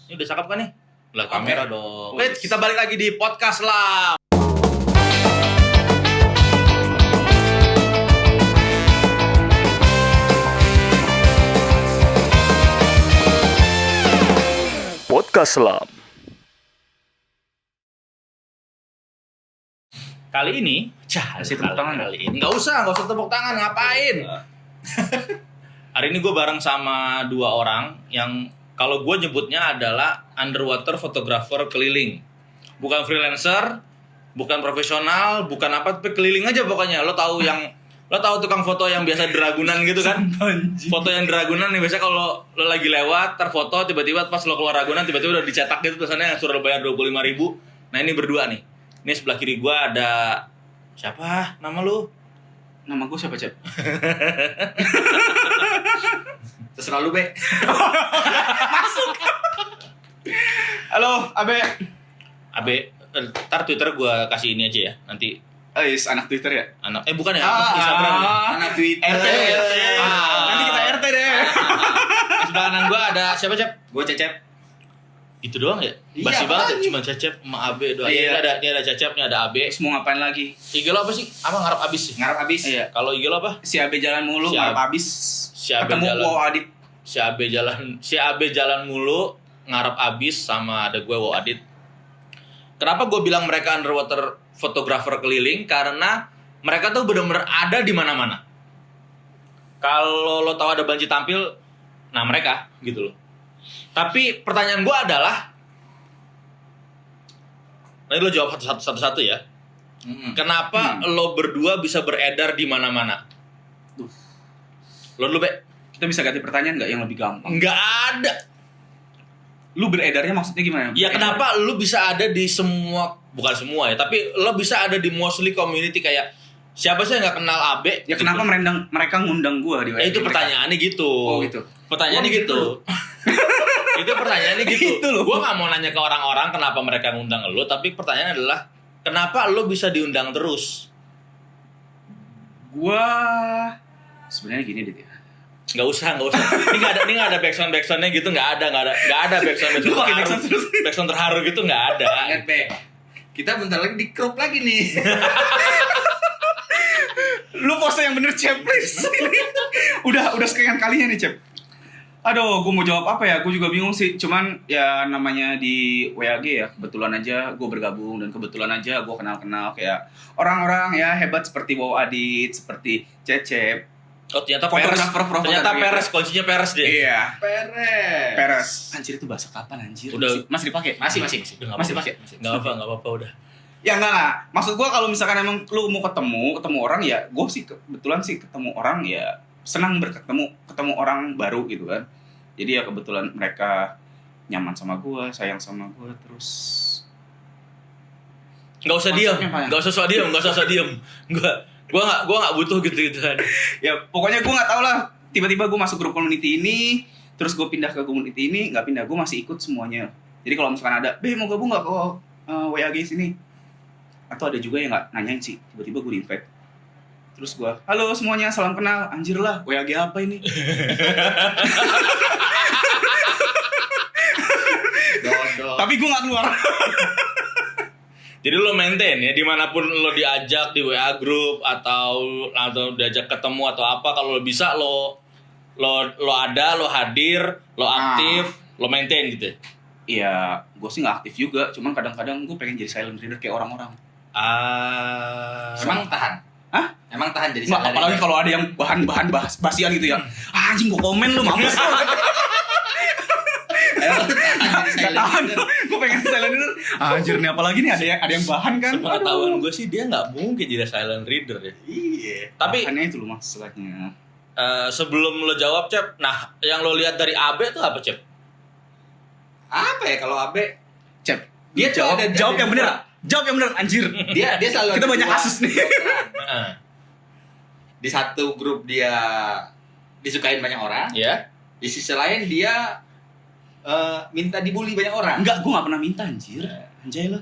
Ini udah cakep kan nih? Lah kamera dong. Wait, kita balik lagi di podcast lah. Podcast Selam. Kali ini, Kasih tepuk tangan kali ini. Nggak usah tepuk tangan, ngapain? Hari ini gue bareng sama dua orang yang kalau gue nyebutnya adalah underwater photographer keliling. Bukan freelancer, bukan profesional, bukan apa, tapi keliling aja pokoknya. Lo tahu tukang foto yang biasa di Ragunan gitu kan? Foto yang di Ragunan nih biasanya kalau lo lagi lewat terfoto tiba-tiba pas lo keluar Ragunan tiba-tiba udah dicetak gitu tulisannya suruh bayar 25.000. Nah, ini berdua nih. Ini sebelah kiri gue ada siapa? Nama lu? Nama gue siapa, Cep? Terserah lu, Be. Masuk. Halo, Abe. Abe, ntar Twitter gue kasih ini aja ya. Nanti Anak Twitter ya? bukan ya? Instagram ya? Anak Twitter. RT. Nanti kita RT deh. Di sebelah kanan gue ada siapa, Cep? Gue Cecep. Gitu doang ya? Iya, Basi banget ya? apaan Cuma Cecep sama Abe doang. Iya. Ini ada Cecep, ini ada Abe. Terus mau ngapain lagi? IG lo apa sih? Apa ngarep abis sih? Ngarep abis. Iya. Kalau IG lo apa? Si Abe jalan mulu, Si ngarep Abe. abis. Si Abe Ketemu jalan. Wow Adit. Si Abe jalan mulu, ngarep abis, sama ada gue Wow Adit. Kenapa gue bilang mereka underwater photographer keliling? Karena mereka tuh benar-benar ada di mana-mana. Kalau lo tahu ada Banji tampil, nah mereka gitu loh. Tapi pertanyaan gue adalah, nanti lo jawab satu-satu ya. Kenapa lo berdua bisa beredar di mana-mana? Duh. Lo dulu, Be. Kita bisa ganti pertanyaan nggak yang lebih gampang? Nggak ada. Lu beredarnya maksudnya gimana? Ya kenapa lu bisa ada di semua, bukan semua ya, tapi lo bisa ada di mostly community kayak siapa sih yang nggak kenal Abe? Ya kenapa mereka ngundang gua di Itu pertanyaannya gitu. Oh, gitu. Pertanyaannya Oh, gitu. Itu pertanyaannya gitu. Gitu loh. Gua nggak mau nanya ke orang-orang kenapa mereka ngundang lo, tapi pertanyaannya adalah kenapa lo bisa diundang terus? Gua sebenarnya gini deh ya. Nggak usah. Ini nggak ada backsoundnya gitu, nggak ada backsound Lu pakai terharu. backsound terus. Backsound terharu gitu nggak ada. Ingat, Be. Kita bentar lagi di crop lagi nih. Lu pose yang bener, Cep, please. udah sekian kalinya nih, Cep. Aduh, gue mau jawab apa ya? Gue juga bingung sih. Cuman ya namanya di WAG ya, kebetulan aja gue bergabung dan kebetulan aja gue kenal kayak orang-orang ya hebat seperti Wow Adit, seperti Cecep. Oh ternyata Fotografer. Peres, kuncinya Peres dia. Iya, Peres. Peres. Anjir itu bahasa kapan anjir? Udah. Masih dipakai? Masih. Udah, nggak Masih apa-apa. pakai? Nggak apa-apa udah. Ya enggak. Maksud gua kalau misalkan emang lu mau ketemu orang ya, gua sih kebetulan sih ketemu orang ya senang ketemu orang baru gitu kan. Jadi ya kebetulan mereka nyaman sama gua, sayang sama gua, terus Nggak usah diam, Maksudnya apa ya? nggak usah sok diem. Gua nggak butuh gitu-gituan. ya pokoknya gua nggak tahu lah. Tiba-tiba gua masuk grup community ini, terus gua pindah ke community ini, nggak pindah, gua masih ikut semuanya. Jadi kalau misalkan ada, mau gabung nggak ke WAG sini? Atau ada juga yang nggak nanyain sih, tiba-tiba gue di-invite. Terus gue, halo semuanya, salam kenal. Anjir lah, WAG apa ini? Dodol. Tapi gue nggak keluar. Jadi lo maintain ya dimanapun lo diajak di WA group atau diajak ketemu atau apa, kalau lo bisa lo ada, lo hadir, lo aktif, lo maintain gitu. Iya, gue sih nggak aktif juga. Cuman kadang-kadang gue pengen jadi silent reader kayak orang-orang. Emang tahan? Hah? Emang tahan jadi Nggak, sadar apalagi itu? kalau ada yang bahan basian gitu ya. Anjing gue komen lu, mampus. Emang tahan jadi Gak silent tahan. reader? Gue pengen silent reader. Anjir nih, apalagi nih ada yang bahan kan. Sepengetahuan gue sih dia nggak mungkin jadi silent reader ya. Iya. Tapi Bahannya itu loh masalahnya. sebelum lo jawab Cep, nah yang lo lihat dari Abe tuh apa Cep? Apa ya kalau Abe? Cep, Dia tuh jawab, ada- jawab ada yang bener. dua. Jawab yang bener, anjir. Dia selalu Kita ada banyak dua kasus nih. peran. Nah, Di satu grup dia disukain banyak orang, ya. di sisi lain dia minta dibully banyak orang. Enggak, gue gak pernah minta anjir. Anjay lo.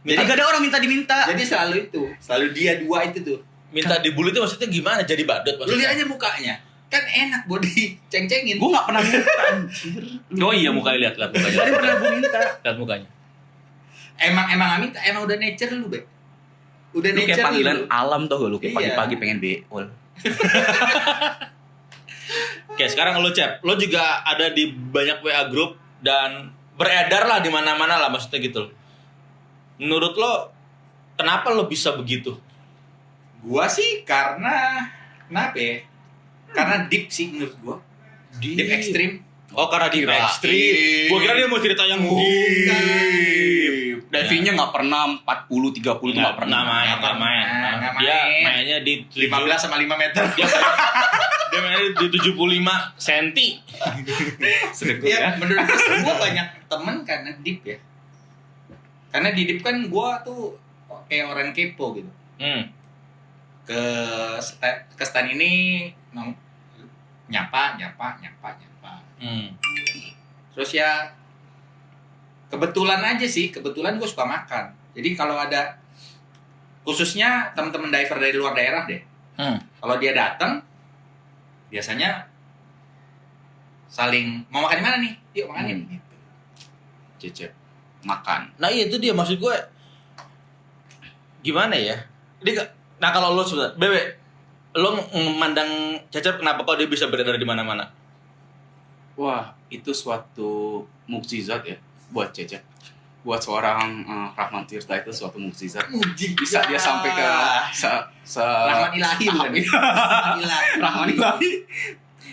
Jadi- Jadi gak ada orang minta diminta. Jadi selalu dia dua itu tuh. Minta dibully itu maksudnya gimana? Jadi badut Lu maksudnya? lihat aja mukanya. Kan enak buat diceng-cengin. Gue nggak pernah minta anjir. Oh iya, mukanya lihat mukanya. Tadi pernah gue minta. Lihat mukanya. Emang minta, emang udah nature lu, Be. Udah Lu kayak nature panggilan lu. alam tau gak lu, kayak Iya. pagi-pagi pengen beol. Oke, sekarang lo Cep, lo juga ada di banyak WA group dan beredar lah di mana-mana lah maksudnya gitu. Menurut lo kenapa lo bisa begitu? Gua sih karena kenapa ya? Karena deep sih menurut gua. Deep ekstrim. Oh, karena di Kirain. ekstrim. Gua kira dia mau cerita yang deep. Divingnya nggak pernah 40, 30 itu nggak pernah. Nggak main. Nggak Dia main. mainnya di 15 sama 5 meter. Dia mainnya di 75 cm. Sedekut Ya, ya. menurut gua banyak temen karena deep ya. Karena di deep kan gua tuh kayak orang kepo gitu. Ke stan ini nyapa. Terus ya kebetulan aja sih, kebetulan gue suka makan. Jadi kalau ada khususnya teman-teman diver dari luar daerah deh. Kalau dia datang biasanya saling mau makan di mana nih? Yuk makan yuk. Gitu. Cecep makan. Nah, itu dia maksud gue. Gimana ya? Nah, kalau lo sebenarnya Bebe, lo memandang Cecep kenapa kok dia bisa beredar di mana-mana? Wah, itu suatu mukjizat ya buat Cecep. Buat seorang Rahman Tirta itu suatu mukjizat. Bisa dia sampai ke Rahmat ilahi tahap bukan? ini. Rahmat ilahi. Rahman ilahi.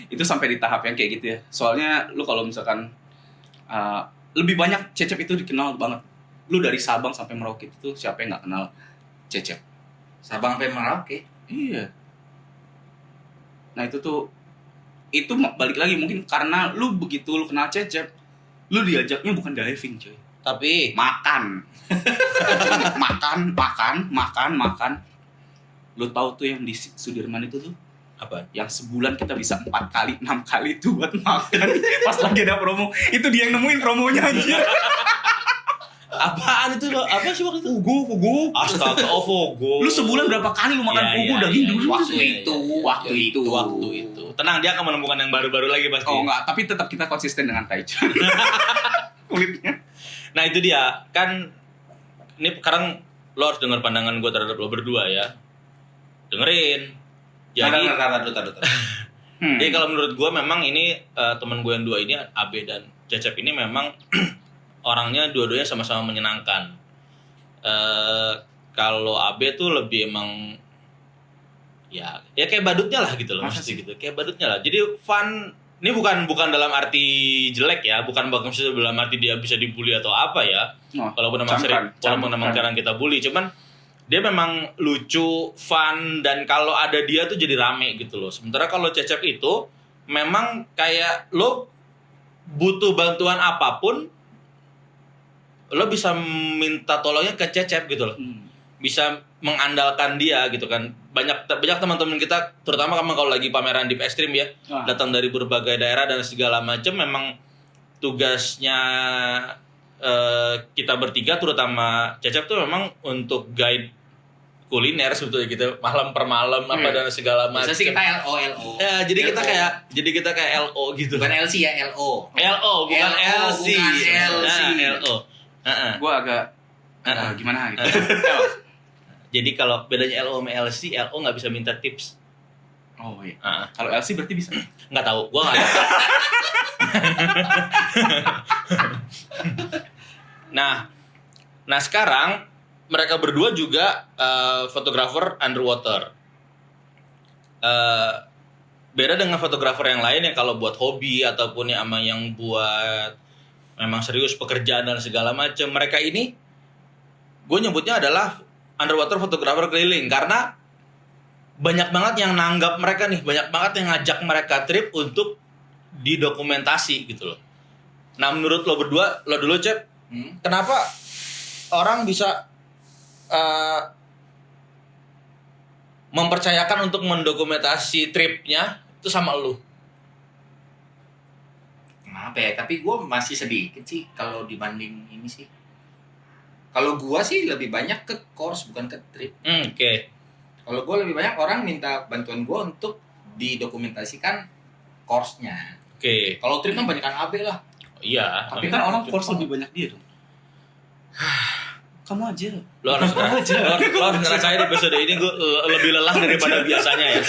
Itu sampai di tahap yang kayak gitu ya. Soalnya lu kalau misalkan lebih banyak Cecep itu dikenal banget. Lu dari Sabang sampai Merauke itu siapa yang nggak kenal Cecep? Sabang sampai Merauke. Iya. Nah itu balik lagi mungkin karena lu begitu lu kenal Cecep, lu diajaknya bukan diving coy, Tapi makan. makan. Lu tahu tuh yang di Sudirman itu tuh apa? yang sebulan kita bisa 4 kali 6 kali tuh buat makan pas lagi ada promo. Itu dia yang nemuin promonya anjir. Apaan itu lo? Apa sih waktu itu? Fugu. Astaga, Fugu. Lu sebulan berapa kali lu makan fugu daging dulu? Waktu itu. Tenang, dia akan menemukan yang baru-baru lagi pasti. Oh enggak, tapi tetap kita konsisten dengan Taichan. Kulitnya. Nah, itu dia. Kan ini sekarang lo harus dengar pandangan gue terhadap lo berdua ya. Dengerin. Jadi Jadi kalau menurut gue memang ini teman gue yang dua ini, Abe dan Cecep ini memang orangnya dua-duanya sama-sama menyenangkan. Kalau Abe tuh lebih emang ya kayak badutnya lah gitu loh, mesti gitu. Kayak badutnya lah. Jadi fun. Ini bukan dalam arti jelek ya, bukan maksudnya dalam arti dia bisa dibully atau apa ya. Walaupun memang sekarang kita bully, cuman dia memang lucu, fun, dan kalau ada dia tuh jadi rame gitu loh. Sementara kalau Cecep itu memang kayak lo butuh bantuan apapun, lo bisa minta tolongnya ke Cecep gitu loh. Bisa mengandalkan dia gitu kan. Banyak teman-teman kita, terutama kalau lagi pameran Deep Extreme ya, datang dari berbagai daerah dan segala macam, memang tugasnya kita bertiga, terutama Cecep tuh memang untuk guide kuliner sebetulnya gitu, malam per malam apa dan segala macam. Bisa sih kita LO. Ya, jadi kita kayak LO gitu. Bukan LC ya, LO. LO bukan LC. Bukan LC. LO. Gue agak gimana gitu. Jadi kalau bedanya LO sama LC, LO nggak bisa minta tips. Oh iya. Kalau LC berarti bisa. Nggak tahu, gua nggak tahu. Nah sekarang mereka berdua juga fotografer underwater. Beda dengan fotografer yang lain yang kalau buat hobi ataupun yang buat memang serius pekerjaan dan segala macam. Mereka ini gue nyebutnya adalah underwater fotografer keliling karena banyak banget yang nanggap mereka nih, banyak banget yang ngajak mereka trip untuk didokumentasi gitu loh. Nah menurut lo berdua, lo dulu Cep, kenapa orang bisa mempercayakan untuk mendokumentasi tripnya itu sama lu? Kenapa ya? Tapi gue masih sedikit sih kalau dibanding ini sih. Kalau gue sih lebih banyak ke course bukan ke trip. Oke. Kalau gue lebih banyak orang minta bantuan gue untuk didokumentasikan course-nya. Oke. Kalau trip kan banyak kan AB lah. Iya. Tapi kan orang course lebih banyak dia dong. Kamu aja. Lo harus ngerasain episode ini gue lebih lelah daripada biasanya ya.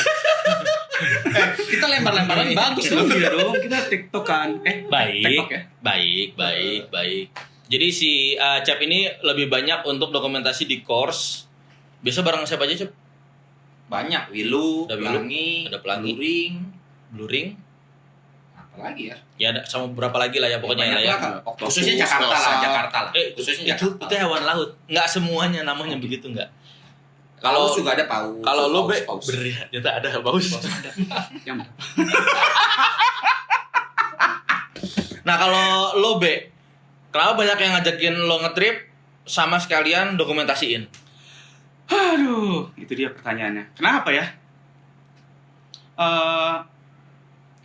Kita lempar-lemparan bagus loh. Iya dong, kita TikTok kan. TikTok ya? Baik. Jadi si Cep ini lebih banyak untuk dokumentasi di course. Biasa bareng siapa aja, Cep? Banyak, Wilu, Ada Wilu, Pelangi, ada Pelangi. Blue Ring. apa lagi ya? Ya ada sama beberapa lagi lah ya pokoknya Banyak lah ya. lah, Kak. Octopus, Khususnya Jakarta lah, Rosa. Jakarta lah. Khususnya Khususnya itu Jakarta. hewan laut. Nggak semuanya namanya begitu nggak. Paus juga ada paus. Kalau lo be paus. ternyata ada paus. Yang Nah kalau lo be, kenapa banyak yang ngajakin lo ngetrip sama sekalian dokumentasiin? Aduh, itu dia pertanyaannya. Kenapa ya?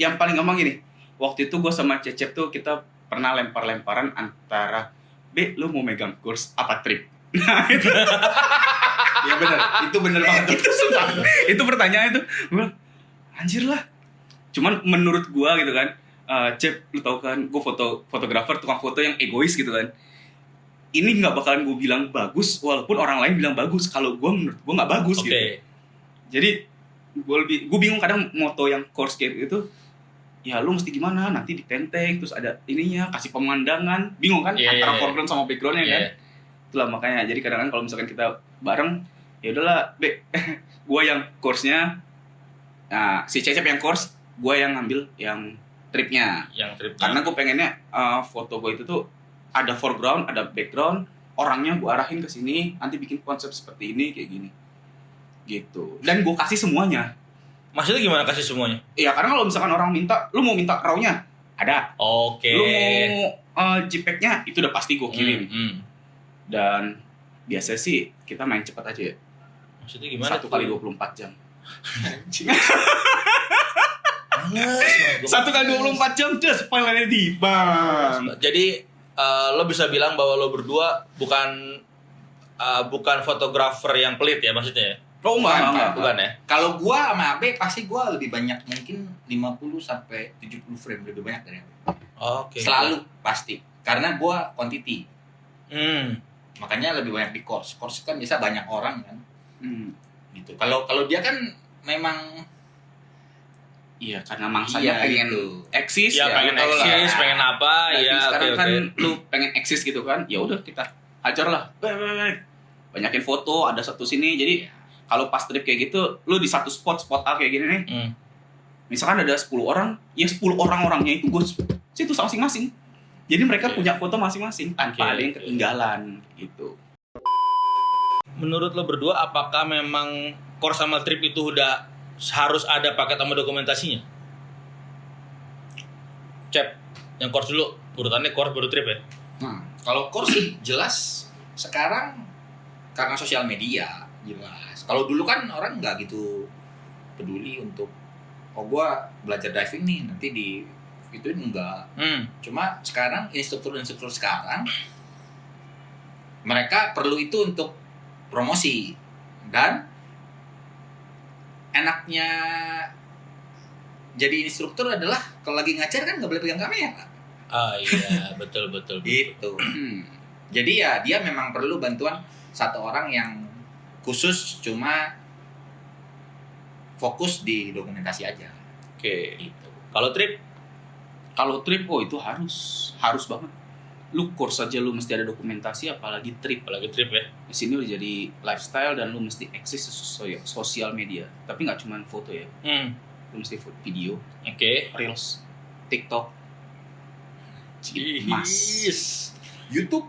Yang paling gampang gini. Waktu itu gue sama Cecep tuh kita pernah lempar-lemparan antara lu mau megang kurs apa trip? Nah itu. Iya benar, itu benar banget tuh. Itu sumpah. Itu pertanyaan itu. Gue bilang, anjir lah. Cuman menurut gue gitu kan, Cep, lu tau kan, gue fotografer, tukang foto yang egois gitu kan. Ini nggak bakalan gue bilang bagus, walaupun orang lain bilang bagus. Kalau gue menurut gue nggak bagus Oke. gitu. Jadi gue bingung kadang moto yang course kayak gitu. Ya lu mesti gimana? Nanti ditenteng, terus ada ininya, kasih pemandangan. Bingung kan Yeah, antara yeah. foreground sama backgroundnya kan? Iya. Itulah makanya. Jadi kadang-kadang kalau misalkan kita bareng, ya udahlah, gue yang course-nya, nah si Cecep yang course, gue yang ngambil yang tripnya. Yang trip. Karena gue pengennya foto gue itu tuh ada foreground, ada background, orangnya gue arahin ke sini, nanti bikin konsep seperti ini kayak gini, gitu. Dan gue kasih semuanya. Maksudnya gimana kasih semuanya? Iya, karena kalau misalkan orang minta, lu mau minta raw-nya, ada. Oke. Lu mau JPEG-nya, itu udah pasti gue kirim. Dan biasa sih kita main cepat aja ya. Maksudnya gimana? 1 kali 24 jam. Males, 1 kali 24 jam, just file-nya di bang. Jadi lo bisa bilang bahwa lo berdua bukan fotografer yang pelit ya maksudnya ya? Oh enggak. Bukan ya? Kalau gua sama AB pasti gua lebih banyak, mungkin 50 sampai 70 frame lebih banyak dari AB. Oke. Selalu pasti. Karena gua quantity. Hmm. Makanya lebih banyak di course. Course kan bisa banyak orang kan. Hmm. Gitu. Kalau dia kan memang Iya, karena mangsanya pengen gitu. eksis Ya, pengen lu tau lah. eksis, pengen apa? Nah, Ya, sekarang oke. kan lu pengen eksis gitu kan, ya udah kita hajar lah. Banyakin foto, ada satu sini. Jadi kalau pas trip kayak gitu, lu di satu spot A kayak gini nih. Misalkan ada 10 orang, ya 10 orang-orangnya itu gue situ masing-masing. Jadi mereka Oke. punya foto masing-masing Oke, tanpa ada yang oke. ketinggalan gitu. Menurut lo berdua apakah memang course sama trip itu udah harus ada paket sama dokumentasinya? Cep, yang course dulu, urutannya course baru trip ya? Nah, kalau course sih jelas sekarang karena sosial media jelas. Kalau dulu kan orang nggak gitu peduli untuk gua belajar diving nih nanti di itu enggak. Cuma sekarang instruktur sekarang mereka perlu itu untuk promosi, dan enaknya jadi instruktur adalah kalau lagi ngajar kan nggak boleh pegang kamera. Ah iya, betul. Gitu. Jadi ya dia memang perlu bantuan satu orang yang khusus cuma fokus di dokumentasi aja. Oke. Gitu. Kalau trip? Kalau trip, itu harus banget. Lu course aja lu mesti ada dokumentasi, apalagi trip. Apalagi trip ya? Di sini udah jadi lifestyle dan lu mesti eksis sosial media. Tapi nggak cuma foto ya, lu mesti video, Oke. reels, TikTok, Yes. YouTube,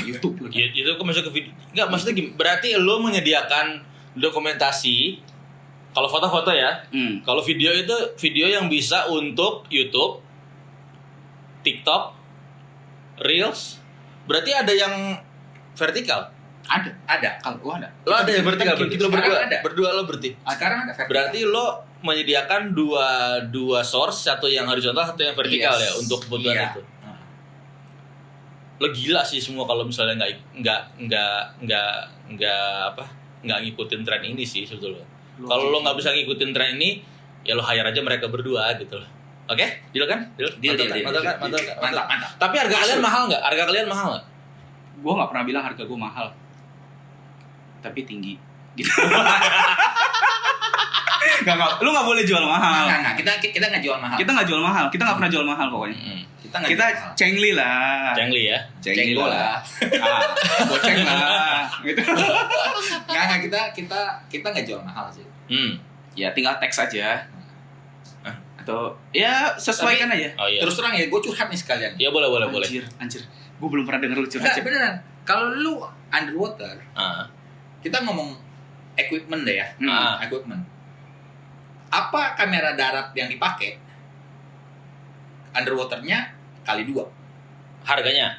YouTube lagi. Itu kan masuk ke video. Enggak, maksudnya gimana? Berarti lo menyediakan dokumentasi. Kalau foto-foto ya. Kalau video itu video yang bisa untuk YouTube, TikTok, Reels. Berarti ada yang vertikal. ada. Kalau lu ada. Lo ada yang vertikal berarti lo berdua. Sekarang ada. Berdua lo berarti. Sekarang ada vertikal. Berarti lo menyediakan dua source, satu yang horizontal, satu yang vertikal Yes. ya untuk kebutuhan Iya. itu. Lo gila sih semua kalau misalnya nggak ngikutin tren ini sih sebetulnya. Kalau lo nggak bisa ngikutin tren ini, ya lo hire aja mereka berdua gitu loh. Oke, deal kan? Deal. Mantap. Tapi harga kalian mahal nggak? Harga kalian mahal nggak? Gue nggak pernah bilang harga gue mahal, tapi tinggi. Gitu. Nggak, lu nggak boleh jual mahal. Nggak, kita nggak jual mahal. Kita nggak jual mahal. Kita nggak pernah jual mahal pokoknya. Kita nggak Kita jual mahal. cengli lah. Cengli ya. Cenggo lah. Goceng lah. Gitu. Nggak, kita nggak jual mahal sih. Ya tinggal teks aja. Atau ya sesuaikan aja. Oh iya. Terus terang ya, gue curhat nih sekalian. Ya boleh. Anjir. Gue belum pernah denger lu curhat. Nggak, beneran. Kalau lu underwater, Ah. kita ngomong equipment deh ya. Ah. Equipment. Apa kamera darat yang dipakai? Underwaternya kali 2 Harganya.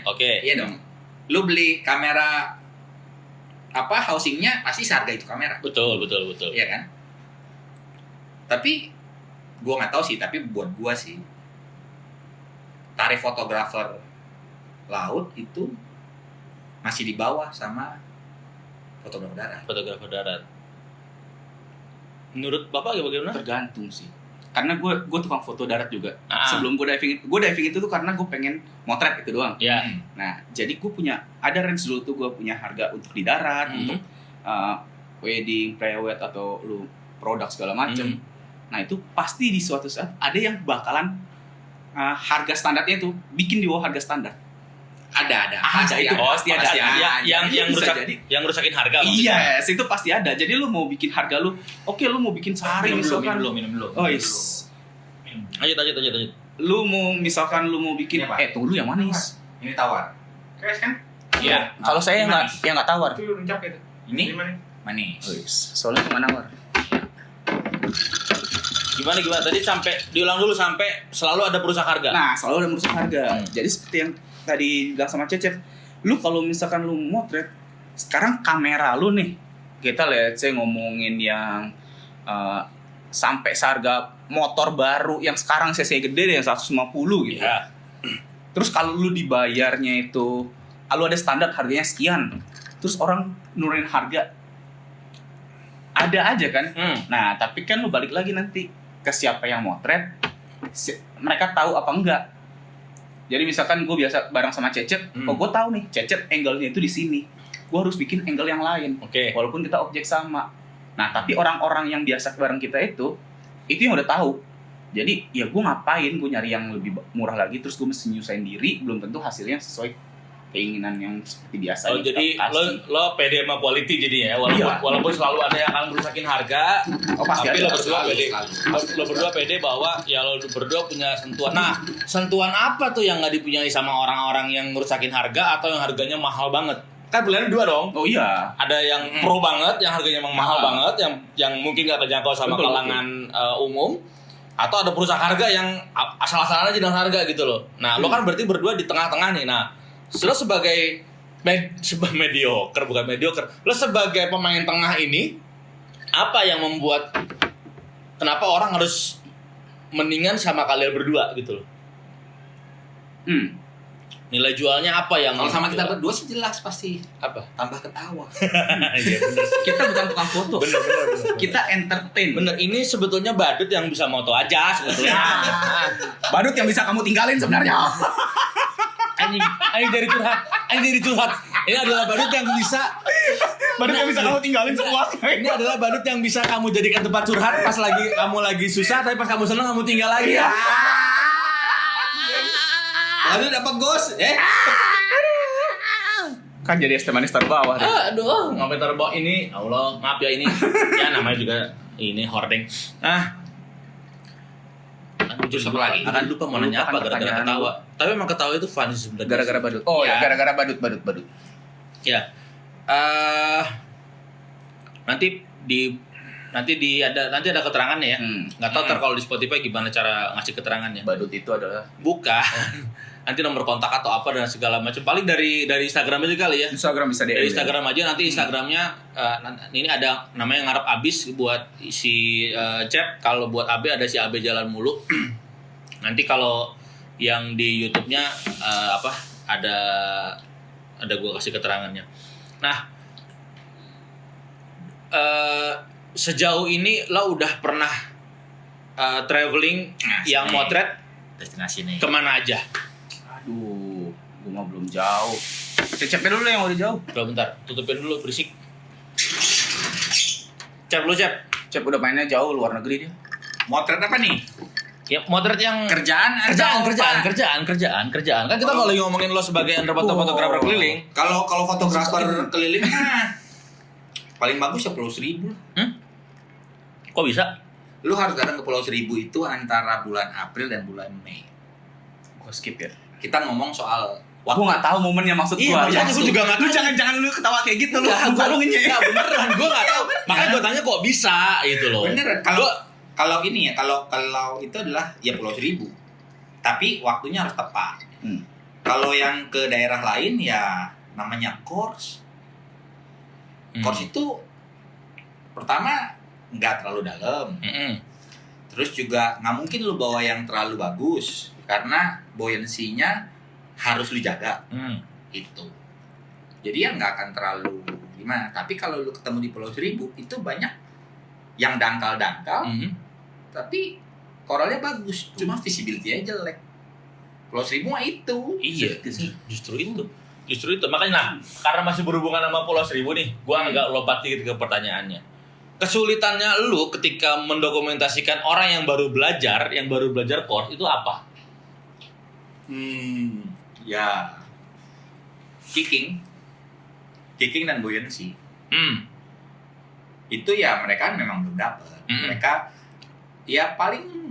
Oke. Iya dong. Lu beli kamera housingnya pasti seharga itu kamera. Betul. Iya kan? Tapi gua nggak tahu sih, tapi buat gua sih tarif fotografer laut itu masih di bawah sama fotografer darat. Fotografer darat. Menurut Bapak bagaimana? Tergantung sih. Karena gue tukang foto darat juga. Ah. Sebelum gue diving itu tuh karena gue pengen motret itu doang. Ya. Nah, jadi gue punya ada range dulu tuh, gue punya harga untuk di darat, untuk wedding, pre-wed atau lu produk segala macem. Nah itu pasti di suatu saat ada yang bakalan harga standarnya itu bikin di bawah harga standar. Ada. Itu pasti ada. Yang rusakin harga. Iya, itu pasti ada. Jadi lu mau bikin harga lu, oke lu mau bikin sehari misalkan. Minum dulu. Oh yes. Lanjut. Lu mau misalkan lu mau bikin, Ini apa? tunggu dulu yang manis. Ini tawar. Keras kan? Iya. Kalau saya Manis. yang nggak tawar. Itu runcap itu. Ini Gimana? manis. Oh yes. Soalnya cuma nawar. Gimana? Tadi sampai diulang dulu sampai selalu ada perusak harga. Nah, selalu ada merusak harga. Jadi seperti yang tadi bilang sama Cecep, lu kalau misalkan lu motret, sekarang kamera lu nih, kita lihat saya ngomongin yang sampai seharga motor baru yang sekarang cc gede deh, yang 150 gitu. Iya. Terus kalau lu dibayarnya itu, lu ada standar harganya sekian, terus orang nurunin harga, ada aja kan. Nah, tapi kan lu balik lagi nanti ke siapa yang motret, mereka tahu apa enggak. Jadi misalkan gue biasa bareng sama Cecep, gue tahu nih Cecep angle-nya itu di sini, gue harus bikin angle yang lain. Oke. Walaupun kita objek sama. Nah tapi orang-orang yang biasa bareng kita itu yang udah tahu. Jadi ya gue ngapain gue nyari yang lebih murah lagi, terus gue mesti nyusahin diri, belum tentu hasilnya sesuai keinginan yang seperti biasa. Oh jadi lo pede sama quality jadinya ya, walaupun selalu ada yang akan merusakin harga. Oh pasti tapi ada. lo berdua pede. Selalu. Lo berdua pede bahwa ya lo berdua punya sentuhan. Nah, sentuhan apa tuh yang nggak dipunyai sama orang-orang yang merusakin harga atau yang harganya mahal banget? Kan pilihannya dua dong. Oh iya. Ada yang pro banget, yang harganya emang mahal banget, yang mungkin nggak terjangkau sama Betul, kalangan umum. Atau ada perusahaan harga yang asal-asalan aja dengan harga gitu loh. Nah, lo kan berarti berdua di tengah-tengah nih. Nah, lo sebagai mediocre, bukan mediocre. Lo sebagai pemain tengah ini, apa yang membuat kenapa orang harus mendingan sama kalian berdua gitu loh? Nilai jualnya apa yang Kalau sama kita berdua sih jelas pasti apa? tambah ketawa. Iya bener. Kita bukan tukang foto. Bener. Kita entertain. Bener, ini sebetulnya badut yang bisa moto aja sebetulnya. Badut yang bisa kamu tinggalin sebenarnya. Anjing dari curhat. Ini adalah badut yang bisa kamu tinggalin semua. Ini adalah badut yang bisa kamu jadikan tempat curhat pas kamu lagi susah, tapi pas kamu senang kamu tinggal lagi. Lalu dapat ghost, Kan jadi es teh manis terbawah. Aduh, ngapain terbawah ini? Allah, maaf ya ini. Ya namanya juga ini hording. Terus apa lagi? Akan lupa mau nanya apa gara-gara Pertanyaan ketawa. Tapi emang ketawa itu fun sih sebenarnya. Gara-gara badut. Oh ya, Ya. gara-gara badut. Ya. Nanti ada keterangannya ya. Nggak tahu ntar kalau di Spotify gimana cara ngasih keterangannya. Badut itu adalah Bukan. Nanti nomor kontak atau apa dan segala macam. Paling dari Instagram aja kali ya. Instagram bisa Dari Instagram aja nanti Instagramnya ini ada namanya ngarep abis buat si Cep. Kalau buat AB ada si AB Jalan Mulu. Nanti kalau yang di YouTube-nya ada gue kasih keterangannya. Nah, sejauh ini lo udah pernah traveling yang sini. motret Destinasi nih. kemana aja? Aduh, gua mah belum jauh. Cep dulu yang udah jauh. Coba bentar, tutupin dulu berisik. Cep lu Cep. Cep udah mainnya jauh luar negeri dia. Motret apa nih? Ya motret yang Kerjaan kerjaan. Kan kita kalau lagi ngomongin lo sebagai fotografer keliling. Kalau fotografer keliling mah paling bagus ya Pulau Seribu. Kok bisa? Lu harus datang ke Pulau Seribu itu antara bulan April dan bulan Mei. Gua skip ya. Kita ngomong soal Gua nggak tahu momennya maksud Iya, gua. makanya gua juga nggak Lu tahu. jangan lu ketawa kayak gitu lu. Enggak, Lu ngenyek. Enggak beneran, gue nggak tahu. Makanya gue tanya kok bisa gitu loh. Beneran. Kalau ini ya, kalau itu adalah ya Pulau Seribu. Tapi waktunya harus tepat. Kalau yang ke daerah lain ya namanya course. Course itu pertama nggak terlalu dalam. Terus juga nggak mungkin lu bawa yang terlalu bagus karena buoyancy-nya harus lu jaga. Itu. Jadi ya nggak akan terlalu gimana. Tapi kalau lu ketemu di Pulau Seribu itu banyak yang dangkal-dangkal. Tapi koralnya bagus, cuma visibility-nya jelek. Pulau Seribu mah itu. Iya, justru itu. Makanya nah, karena masih berhubungan sama Pulau Seribu nih, gue agak lompat dikit ke pertanyaannya. Kesulitannya lu ketika mendokumentasikan orang yang baru belajar course itu apa? Ya kicking dan buoyancy. Itu ya mereka memang belum dapat. Mereka ya paling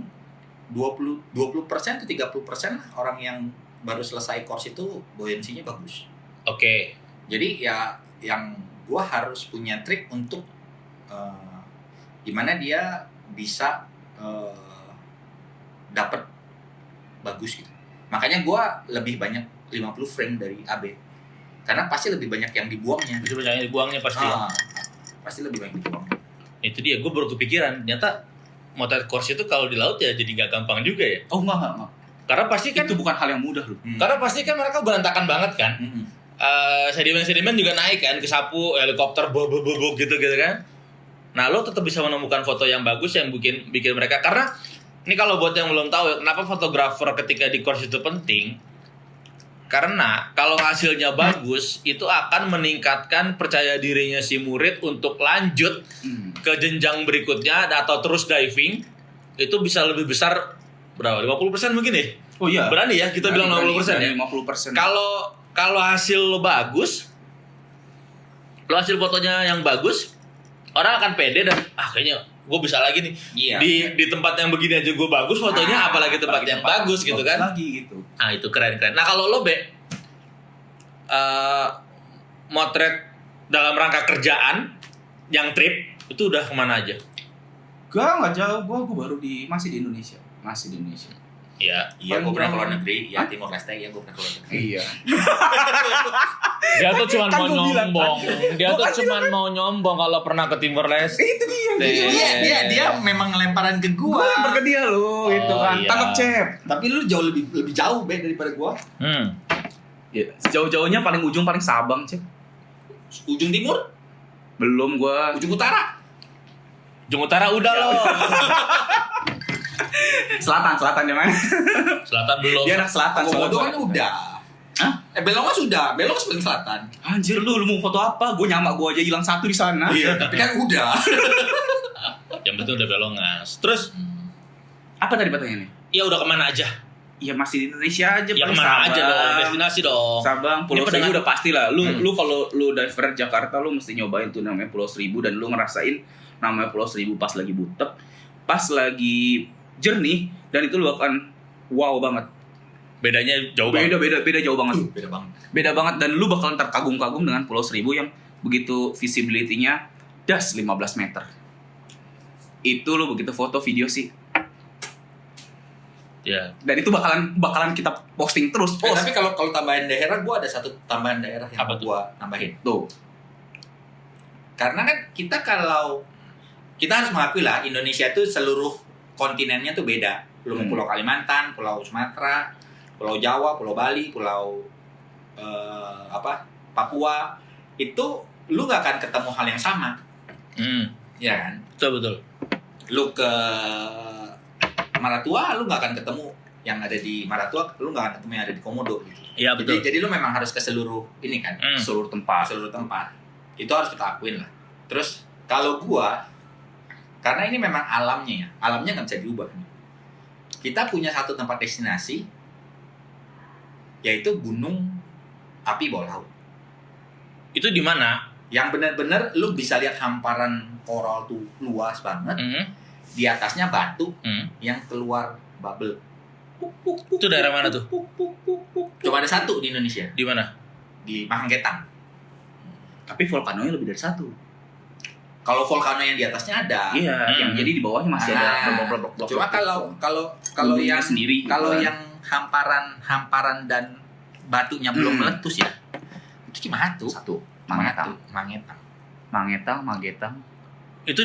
20% atau 30% lah orang yang baru selesai course itu buoyancy-nya bagus. Oke. Jadi ya yang gua harus punya trik untuk gimana dia bisa dapat bagus gitu. Makanya gua lebih banyak 50 frame dari AB. Karena pasti lebih banyak yang dibuangnya. Itu banyak yang dibuangnya pasti. Pasti lebih banyak dibuangnya. Itu dia, gue baru kepikiran. Ternyata motret course itu kalau di laut ya jadi nggak gampang juga ya. Oh enggak. Karena pasti kan Itu bukan hal yang mudah loh. Karena pasti kan mereka berantakan banget kan. Sedimen juga naik kan, kesapu helikopter bobok gitu kan. Nah, lo tetap bisa menemukan foto yang bagus yang bikin mereka, karena ini kalau buat yang belum tahu ya, kenapa fotografer ketika di course itu penting? Karena kalau hasilnya bagus itu akan meningkatkan percaya dirinya si murid untuk lanjut ke jenjang berikutnya atau terus diving. Itu bisa lebih besar berapa? 50% mungkin ya? Oh iya. Berani ya kita bilang 50% ya. 50%. Kalau hasil lo bagus, lo hasil fotonya yang bagus, orang akan pede dan kayaknya gue bisa lagi nih. Iya. Di tempat yang begini aja gue bagus fotonya, apalagi tempat yang bagus gitu kan. Lagi gitu. Nah, itu keren. Nah, kalau lo motret dalam rangka kerjaan yang trip itu udah kemana aja? Nggak jauh. Gua baru masih di Indonesia. Iya. Iya, gue pernah keluar negeri. Ya, Timor Leste, ya gue pernah keluar negeri. Iya. Dia tuh cuma Kan mau gua bilang, nyombong. kan. Dia Gua tuh kan cuma mau nyombong kalau pernah ke Timor Leste. Itu dia. Dia memang ngelemparan ke Gua lempar ke dia lo, itu kan. iya. Tangkap Cep. Tapi lu jauh lebih jauh be daripada gua. Ya, sejauh-jauhnya paling ujung paling Sabang, Cep. Ujung timur, Belum gua. ujung utara. Ujung Utara udah loh. Selatan yang mana? Selatan belum. Dia anak selatan. Komodo kan soalnya. udah. Hah? Belongas sudah. Belongas paling selatan. Anjir lu mau foto apa? Gua nyamak gua aja hilang satu di sana. Iya, tapi kan udah. Yang penting udah Belongas. Terus Apa tadi pertanyaannya? ya udah kemana aja? Ya masih di Indonesia aja. Ya paling kemana Sabang. aja dong, destinasi dong. Sabang, Pulau Ini Seribu pendengar- udah pasti lah. Lu kalau lu diver Jakarta lu mesti nyobain tuh namanya Pulau Seribu dan lu ngerasain namanya Pulau Seribu pas lagi butek, pas lagi jernih, dan itu lu akan wow banget. Bedanya jauh banget. Beda jauh banget. Beda banget. Beda banget dan lu bakalan terkagum-kagum dengan Pulau Seribu yang begitu visibility-nya das 15 meter. Itu lu begitu foto video sih. Ya. Dan itu bakalan kita posting terus. Tapi kalau tambahan daerah, gua ada satu tambahan daerah yang Apa mau tuh? gua tambahin. Tuh. Karena kan kita harus mengakui lah, Indonesia itu seluruh kontinennya tuh beda. Lu mau Pulau Kalimantan, Pulau Sumatera, Pulau Jawa, Pulau Bali, Pulau Papua, itu lu gak akan ketemu hal yang sama, ya kan? Betul. Lu ke Maratua lu nggak akan ketemu yang ada di Maratua, lu nggak akan ketemu yang ada di Komodo gitu. Iya betul. Jadi lu memang harus ke seluruh ini kan, Seluruh tempat. seluruh tempat. Itu harus kita akuin lah. Terus kalau gua, karena ini memang alamnya ya, alamnya nggak bisa diubah. Kita punya satu tempat destinasi, yaitu gunung api bawah laut. Itu di mana? Yang benar-benar lu bisa lihat hamparan koral tuh luas banget. Di atasnya batu yang keluar bubble. Itu daerah mana tuh? Cuma ada satu di Indonesia, Di mana? di Mahanggetang. Tapi volcanonya lebih dari satu. Kalau volcano yang di atasnya ada. Iya, yang jadi di bawahnya masih ada blok-blok. Cuma kalau yang sendiri kalau gitu kan. yang hamparan dan batunya belum meletus ya, itu cuma satu. Mangetang. Itu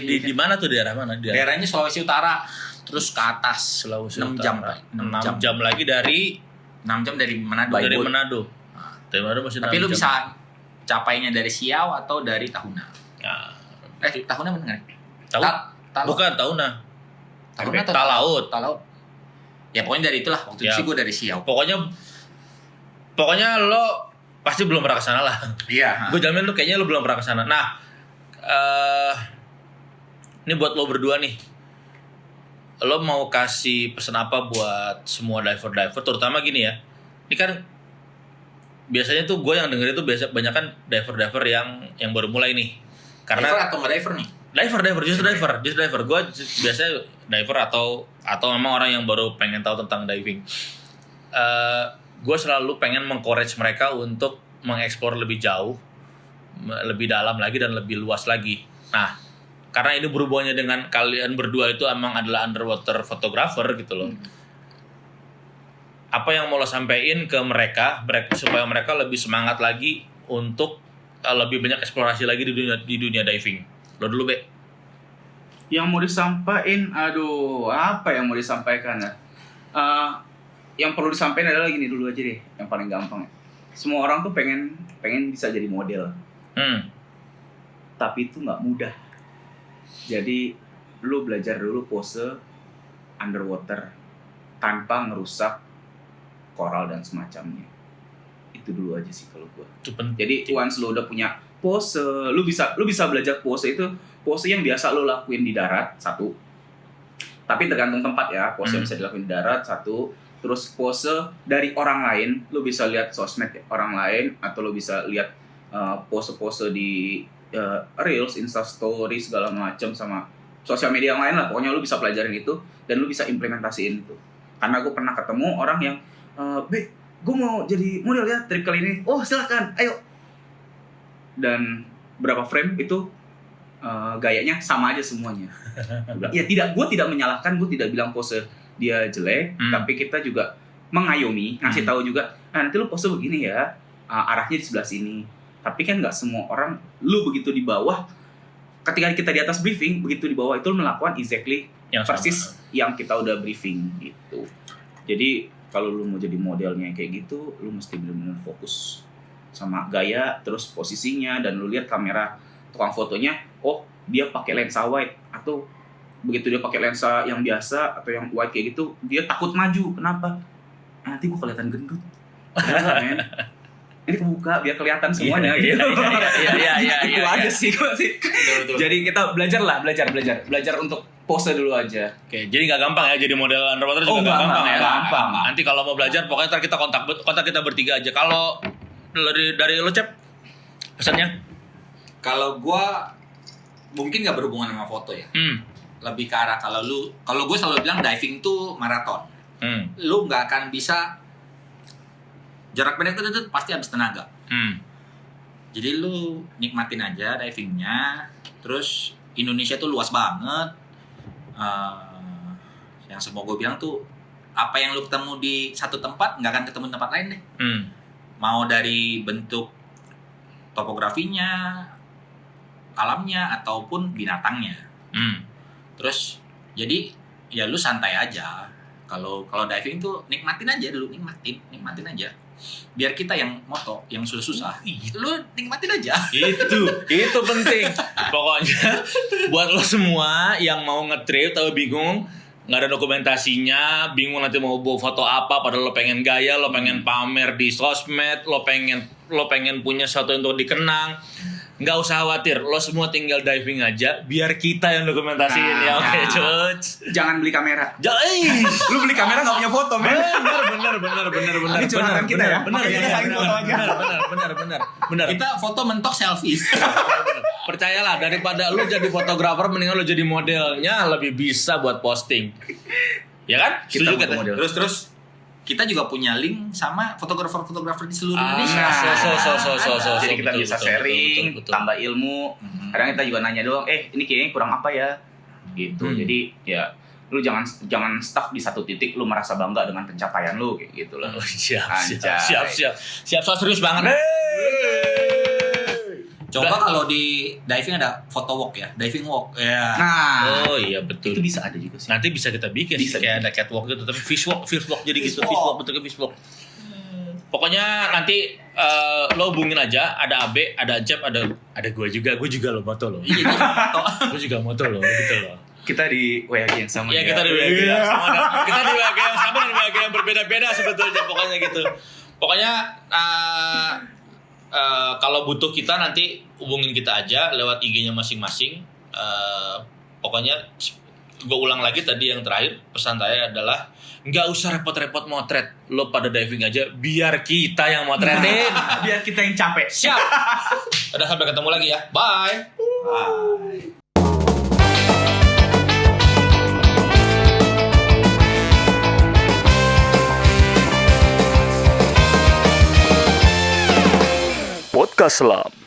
di mana tuh, daerah mana? Daerahnya Sulawesi Utara, terus ke atas Sulawesi 6 Utara. jam. 6 jam lagi dari 6 jam dari Manado. Dari Manado. Dari Manado masih 6 Tapi lu jam. bisa capainya dari Siau atau dari Tahuna. Ya. Tahuna bener nggak? Tahu? Bukan Tahuna. Tahuna atau Talaut. Talaut. Ya pokoknya dari itulah. Waktu itu Ya. sih gue dari Siau. Pokoknya lo pasti belum pernah kesana lah. Iya. Gue jamin lo kayaknya lo belum pernah kesana. Nah, ini buat lo berdua nih. Lo mau kasih pesan apa buat semua diver, terutama gini ya. Ini kan biasanya tuh gue yang denger itu banyak kan diver yang baru mulai nih. Karena Diver atau nggak diver nih? Just diver. Gue biasanya diver atau memang orang yang baru pengen tahu tentang diving. Gue selalu pengen meng-encourage mereka untuk mengeksplor lebih jauh, lebih dalam lagi dan lebih luas lagi. Nah, karena ini berhubungannya dengan kalian berdua itu emang adalah underwater photographer gitu loh. Apa yang mau lo sampein ke mereka supaya mereka lebih semangat lagi untuk lebih banyak eksplorasi lagi di dunia diving. Lo dulu, Be. Yang mau disampaikan, apa yang mau disampaikan ya? Yang perlu disampaikan adalah gini dulu aja deh, yang paling gampang. Semua orang tuh pengen bisa jadi model. Tapi itu nggak mudah. Jadi lu belajar dulu pose underwater tanpa ngerusak koral dan semacamnya. Itu dulu aja sih kalau gua. Jadi once lu udah punya pose, lu bisa belajar pose itu, pose yang biasa lu lakuin di darat satu. Tapi tergantung tempat ya, pose yang bisa dilakuin di darat satu. Terus pose dari orang lain, lu bisa lihat sosmed orang lain atau lu bisa lihat pose-pose di Reels, Instastory segala macam sama sosial media yang lain lah. Pokoknya lu bisa pelajarin itu dan lu bisa implementasiin itu. Karena gue pernah ketemu orang yang gue mau jadi model ya trip kali ini. Oh silakan, ayo. Dan berapa frame itu gayanya sama aja semuanya. Ya gue tidak menyalahkan, gue tidak bilang pose dia jelek, tapi kita juga mengayomi, ngasih tahu juga, nanti lu pose begini ya, arahnya di sebelah sini. Tapi kan nggak semua orang, lu begitu di bawah, ketika kita di atas briefing, begitu di bawah itu lu melakukan exactly yang persis yang kita udah briefing gitu. Jadi kalau lu mau jadi modelnya kayak gitu, lu mesti benar-benar fokus sama gaya, terus posisinya, dan lu lihat kamera tukang fotonya, oh dia pakai lensa wide, atau begitu dia pakai lensa yang biasa atau yang wide kayak gitu, dia takut maju. Kenapa? Nanti gua kelihatan gendut. Men. Ini kebuka biar kelihatan semuanya gitu. Iya. Itu aja sih gua sih. Betul. Jadi kita belajar untuk pose dulu aja. Oke, jadi nggak gampang ya jadi model underwater juga nggak gampang ya. Gampang. Nanti kalau mau belajar pokoknya ntar kita kontak kita bertiga aja. Kalau dari lo, Cep, pesannya? Kalau gua mungkin nggak berhubungan sama foto ya. Lebih ke arah kalau gue selalu bilang diving tuh maraton. Lu nggak akan bisa jarak pendek itu pasti habis tenaga. Jadi lu nikmatin aja divingnya. Terus Indonesia tuh luas banget. Yang semua gue bilang tuh, apa yang lu ketemu di satu tempat nggak akan ketemu di tempat lain deh. Mau dari bentuk topografinya, alamnya, ataupun binatangnya. Terus jadi ya lu santai aja. Kalau diving tuh nikmatin aja dulu, nikmatin aja. Biar kita yang moto, yang susah-susah, lu nikmatin aja. Itu penting. Pokoknya buat lo semua yang mau nge-trip atau bingung nggak ada dokumentasinya, bingung nanti mau bawa foto apa, padahal lo pengen gaya, lo pengen pamer di sosmed, lo pengen punya sesuatu untuk dikenang. Nggak usah khawatir, lo semua tinggal diving aja, biar kita yang dokumentasiin ya, oke, Cuts. Jangan beli kamera. Jangan, Lu beli kamera nggak punya foto, men. bener. Ini curhatan kita ya. Bener. Kita foto mentok selfie. Percayalah, daripada lu jadi fotografer, mendingan lu jadi modelnya, lebih bisa buat posting. Ya kan? Kita Setuju kan? model. Terus kita juga punya link sama fotografer-fotografer di seluruh Indonesia. Jadi kita bisa sharing, betul. tambah ilmu. Kadang kita juga nanya doang, ini kayaknya kurang apa ya? Gitu. Jadi ya lu jangan stuck di satu titik, lu merasa bangga dengan pencapaian lu kayak gitu lah. Oh, siap, Anjay. so serius banget. Coba kalau di diving ada photo walk ya, diving walk. Ya. Nah, Oh iya betul. itu bisa ada juga sih. Nanti bisa kita bikin Bisa. kayak ada catwalk gitu, tapi fish walk jadi gitu, Fish fish walk. walk bentuknya fish walk. Pokoknya nanti lo hubungin aja, ada Abe, ada Acep, ada gue juga lo moto lo. Iya, Gue juga moto lo gitu loh. Kita di WG yang sama. Iya ya. kita di WG yang sama, kita di WG yang sama dan WG yang berbeda-beda sebetulnya, pokoknya gitu. Pokoknya kalau butuh kita nanti hubungin kita aja lewat IG-nya masing-masing. Pokoknya gue ulang lagi tadi yang terakhir, pesan saya adalah nggak usah repot-repot motret, lo pada diving aja, biar kita yang motretin. Biar kita yang capek. Siap. Udah, sampai ketemu lagi ya. Bye. Podcast Selam.